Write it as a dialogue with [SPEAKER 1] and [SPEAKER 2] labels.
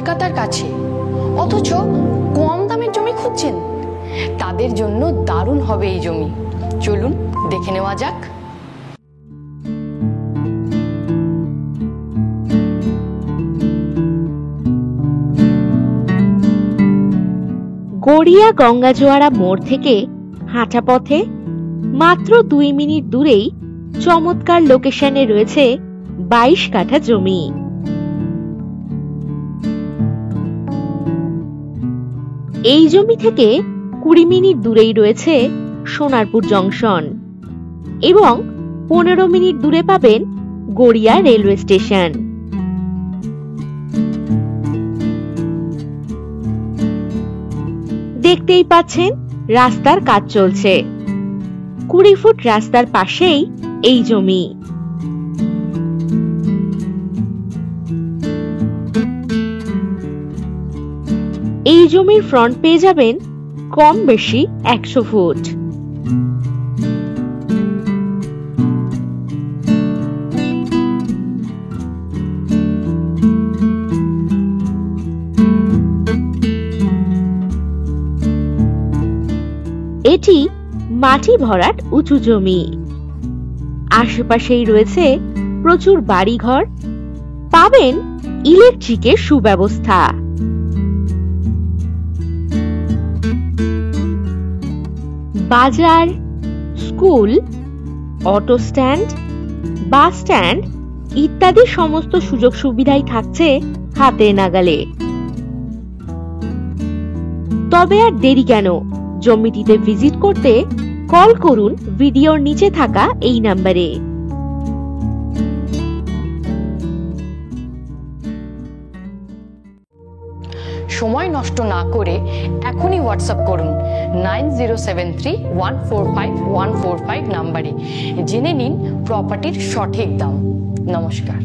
[SPEAKER 1] কলকাতার কাছে, অথচ কম দামের জমি খুঁজছেন? তাদের জন্য দারুণ হবে এই জমি। চলুন দেখে নেওয়া যাক।
[SPEAKER 2] গড়িয়া গঙ্গাজোয়ারা মোড় থেকে হাঁটা পথে মাত্র 2 মিনিট দূরেই চমৎকার লোকেশনে রয়েছে 22 কাঠা জমি। এই জমি থেকে 20 মিনিট দূরেই রয়েছে সোনারপুর জংশন এবং 15 মিনিট দূরে পাবেন গড়িয়া রেলওয়ে স্টেশন। দেখতেই পাচ্ছেন রাস্তার কাজ চলছে। 20 ফুট রাস্তার পাশেই এই জমি। এই জমির ফ্রন্ট পেয়ে যাবেন কম বেশি 100 ফুট। এটি মাটি ভরাট উঁচু জমি। আশেপাশেই রয়েছে প্রচুর বাড়িঘর, পাবেন ইলেকট্রিকের সুব্যবস্থা। বাজার, school, auto stand, bus stand ইত্যাদি সমস্ত সুযোগ সুবিধাই থাকছে হাতের নাগালে। তবে আর দেরি কেন? জমিটিতে ভিজিট করতে কল করুন ভিডিওর নিচে থাকা এই নাম্বারে।
[SPEAKER 1] সময় নষ্ট না করে এখনই হোয়াটসঅ্যাপ করুন 9073145145 নাম্বারে। জেনে নিন প্রপার্টির সঠিক দাম। নমস্কার।